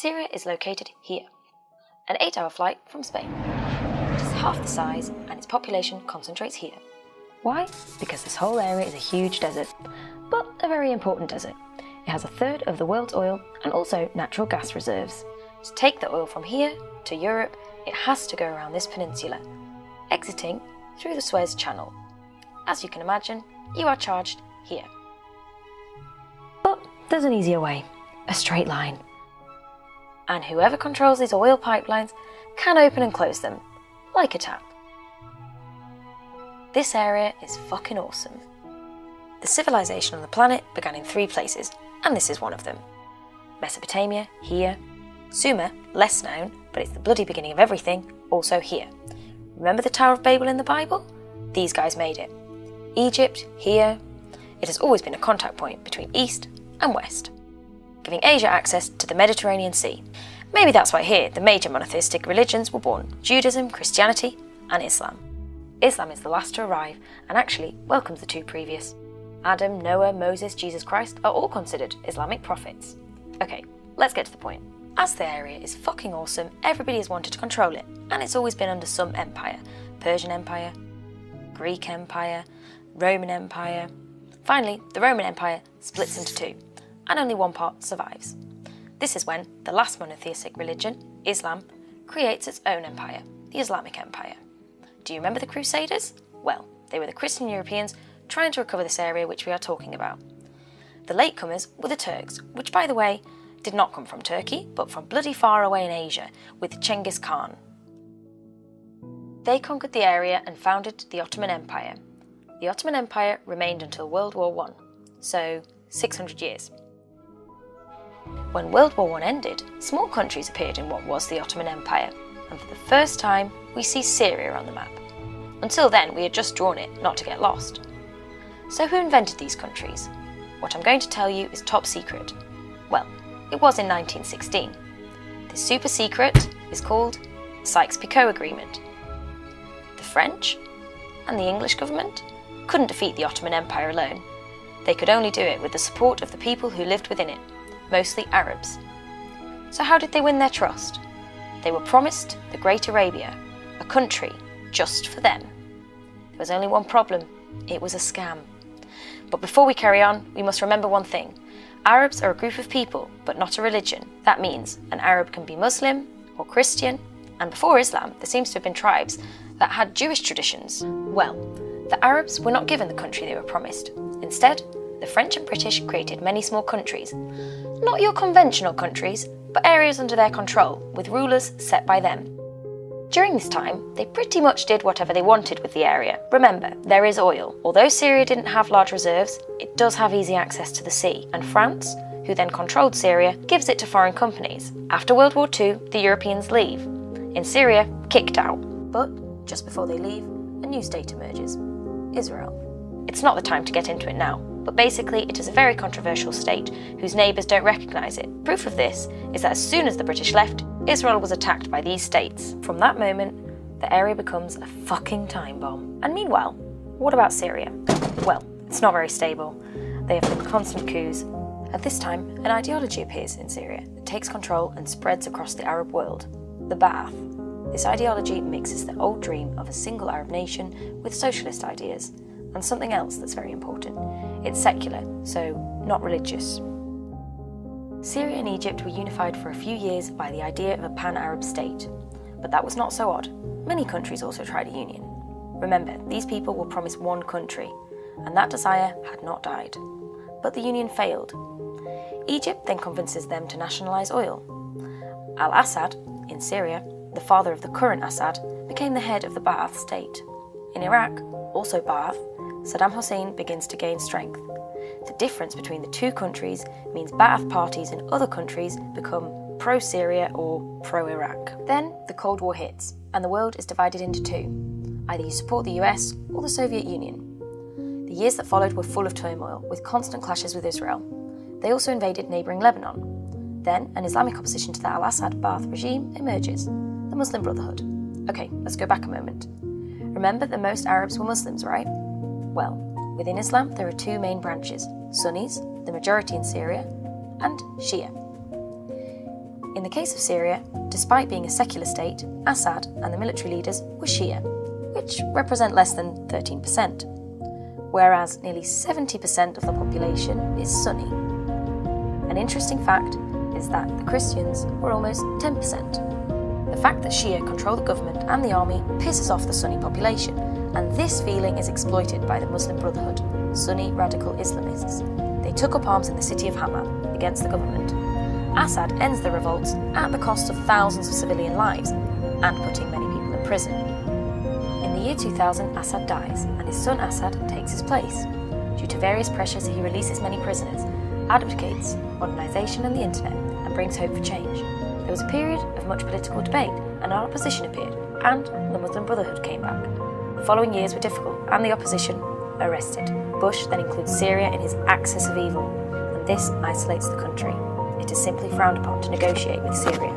Syria is located here, an 8-hour flight from Spain. It is half the size and its population concentrates here. Why? Because this whole area is a huge desert, but a very important desert. It has a third of the world's oil and also natural gas reserves. To take the oil from here to Europe, it has to go around this peninsula, exiting through the Suez Channel. As you can imagine, you are charged here. But there's an easier way, a straight line. And whoever controls these oil pipelines can open and close them, like a tap. This area is fucking awesome. The civilization on the planet began in 3 places, and this is one of them. Mesopotamia, here. Sumer, less known, but it's the bloody beginning of everything, also here. Remember the Tower of Babel in the Bible? These guys made it. Egypt, here. It has always been a contact point between East and West, giving Asia access to the Mediterranean Sea. Maybe that's why here the major monotheistic religions were born: Judaism, Christianity, and Islam. Islam is the last to arrive and actually welcomes the 2 previous. Adam, Noah, Moses, Jesus Christ are all considered Islamic prophets. Okay, let's get to the point. As the area is fucking awesome, everybody has wanted to control it, and it's always been under some empire. Persian Empire, Greek Empire, Roman Empire. Finally, the Roman Empire splits into 2, and only one part survives. This is when the last monotheistic religion, Islam, creates its own empire, the Islamic Empire. Do you remember the Crusaders? Well, they were the Christian Europeans trying to recover this area which we are talking about. The latecomers were the Turks, which, by the way, did not come from Turkey, but from bloody far away in Asia, with Genghis Khan. They conquered the area and founded the Ottoman Empire. The Ottoman Empire remained until World War I, so 600 years. When World War I ended, small countries appeared in what was the Ottoman Empire, and for the first time we see Syria on the map. Until then we had just drawn it not to get lost. So who invented these countries? What I'm going to tell you is top secret. Well, it was in 1916. This super secret is called the Sykes-Picot Agreement. The French and the English government couldn't defeat the Ottoman Empire alone. They could only do it with the support of the people who lived within it, mostly Arabs. So how did they win their trust? They were promised the Great Arabia, a country just for them. There was only one problem: it was a scam. But before we carry on, we must remember one thing. Arabs are a group of people, but not a religion. That means an Arab can be Muslim or Christian, and before Islam, there seems to have been tribes that had Jewish traditions. Well, the Arabs were not given the country they were promised. Instead, the French and British created many small countries. Not your conventional countries, but areas under their control, with rulers set by them. During this time, they pretty much did whatever they wanted with the area. Remember, there is oil. Although Syria didn't have large reserves, it does have easy access to the sea, and France, who then controlled Syria, gives it to foreign companies. After World War II, the Europeans leave. In Syria, kicked out. But just before they leave, a new state emerges: Israel. It's not the time to get into it now, but basically it is a very controversial state whose neighbours don't recognise it. Proof of this is that as soon as the British left, Israel was attacked by these states. From that moment, the area becomes a fucking time bomb. And meanwhile, what about Syria? Well, it's not very stable. They have been constant coups. At this time, an ideology appears in Syria that takes control and spreads across the Arab world: the Ba'ath. This ideology mixes the old dream of a single Arab nation with socialist ideas, and something else that's very important: it's secular, so not religious. Syria and Egypt were unified for a few years by the idea of a pan-Arab state, but that was not so odd. Many countries also tried a union. Remember, these people were promised one country, and that desire had not died. But the union failed. Egypt then convinces them to nationalise oil. Al-Assad, in Syria, the father of the current Assad, became the head of the Ba'ath state. In Iraq, also Ba'ath, Saddam Hussein begins to gain strength. The difference between the 2 countries means Ba'ath parties in other countries become pro-Syria or pro-Iraq. Then the Cold War hits, and the world is divided into 2. Either you support the US or the Soviet Union. The years that followed were full of turmoil, with constant clashes with Israel. They also invaded neighbouring Lebanon. Then an Islamic opposition to the Al-Assad Ba'ath regime emerges: the Muslim Brotherhood. Okay, let's go back a moment. Remember that most Arabs were Muslims, right? Well, within Islam there are 2 main branches: Sunnis, the majority in Syria, and Shia. In the case of Syria, despite being a secular state, Assad and the military leaders were Shia, which represent less than 13%, whereas nearly 70% of the population is Sunni. An interesting fact is that the Christians were almost 10%. The fact that Shia control the government and the army pisses off the Sunni population, and this feeling is exploited by the Muslim Brotherhood, Sunni radical Islamists. They took up arms in the city of Hama against the government. Assad ends the revolts at the cost of thousands of civilian lives and putting many people in prison. In the year 2000, Assad dies, and his son Assad takes his place. Due to various pressures, he releases many prisoners, advocates modernisation and the internet, and brings hope for change. There was a period of much political debate, and an opposition appeared, and the Muslim Brotherhood came back. The following years were difficult, and the opposition arrested. Bush then includes Syria in his axis of evil, and this isolates the country. It is simply frowned upon to negotiate with Syria.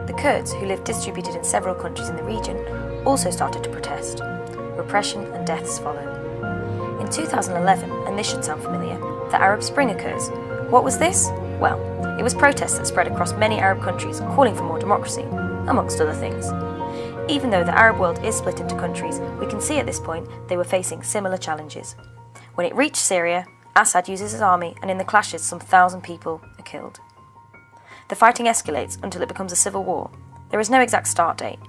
The Kurds, who lived distributed in several countries in the region, also started to protest. Repression and deaths followed. In 2011, and this should sound familiar, the Arab Spring occurs. What was this? Well, it was protests that spread across many Arab countries calling for more democracy, amongst other things. Even though the Arab world is split into countries, we can see at this point they were facing similar challenges. When it reached Syria, Assad uses his army, and in the clashes some 1,000 people are killed. The fighting escalates until it becomes a civil war. There is no exact start date.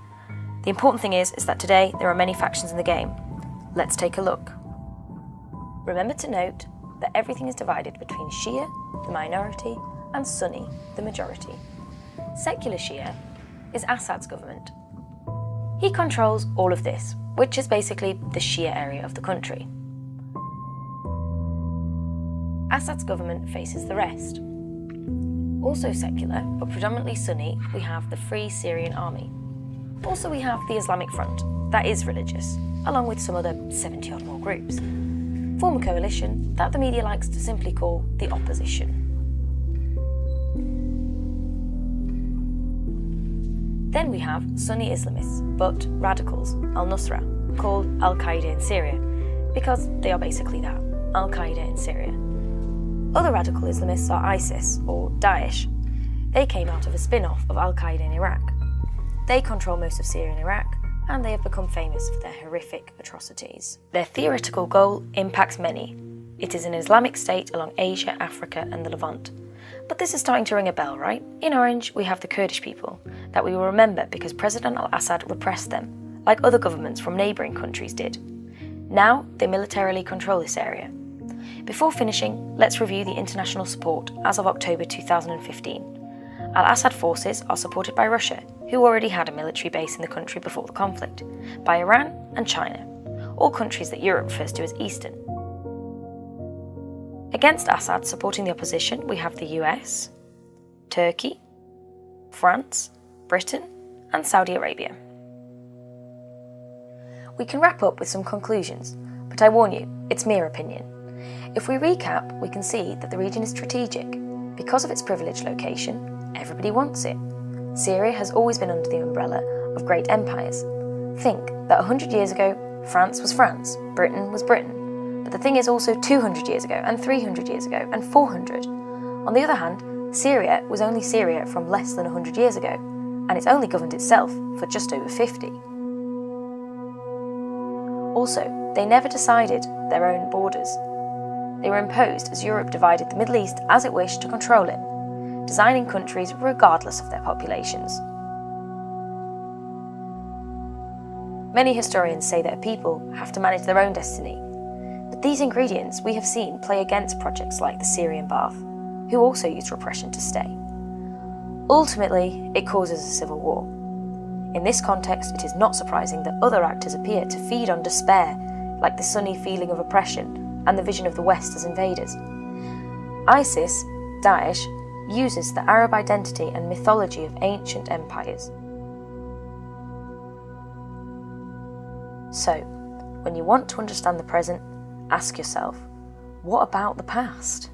The important thing is that today there are many factions in the game. Let's take a look. Remember to note that everything is divided between Shia, the minority, and Sunni, the majority. Secular Shia is Assad's government. He controls all of this, which is basically the Shia area of the country. Assad's government faces the rest. Also secular, but predominantly Sunni, we have the Free Syrian Army. Also we have the Islamic Front, that is religious, along with some other 70 odd more groups. Form a coalition that the media likes to simply call the opposition. Then we have Sunni Islamists, but radicals, al-Nusra, called Al-Qaeda in Syria, because they are basically that, Al-Qaeda in Syria. Other radical Islamists are ISIS, or Daesh. They came out of a spin-off of Al-Qaeda in Iraq. They control most of Syria and Iraq, and they have become famous for their horrific atrocities. Their theoretical goal impacts many. It is an Islamic state along Asia, Africa, and the Levant. But this is starting to ring a bell, right? In orange, we have the Kurdish people, that we will remember because President al-Assad repressed them, like other governments from neighbouring countries did. Now, they militarily control this area. Before finishing, let's review the international support as of October 2015. Al-Assad forces are supported by Russia, who already had a military base in the country before the conflict, by Iran and China, all countries that Europe refers to as Eastern. Against Assad supporting the opposition, we have the US, Turkey, France, Britain, and Saudi Arabia. We can wrap up with some conclusions, but I warn you, it's mere opinion. If we recap, we can see that the region is strategic. Because of its privileged location, everybody wants it. Syria has always been under the umbrella of great empires. Think that 100 years ago, France was France, Britain was Britain. But the thing is also 200 years ago, and 300 years ago, and 400. On the other hand, Syria was only Syria from less than 100 years ago, and it's only governed itself for just over 50. Also, they never decided their own borders. They were imposed as Europe divided the Middle East as it wished to control it, designing countries regardless of their populations. Many historians say that a people have to manage their own destiny, but these ingredients we have seen play against projects like the Syrian Ba'ath, who also used repression to stay. Ultimately, it causes a civil war. In this context, it is not surprising that other actors appear to feed on despair, like the Sunni feeling of oppression and the vision of the West as invaders. ISIS, Daesh, uses the Arab identity and mythology of ancient empires. So, when you want to understand the present, ask yourself, what about the past?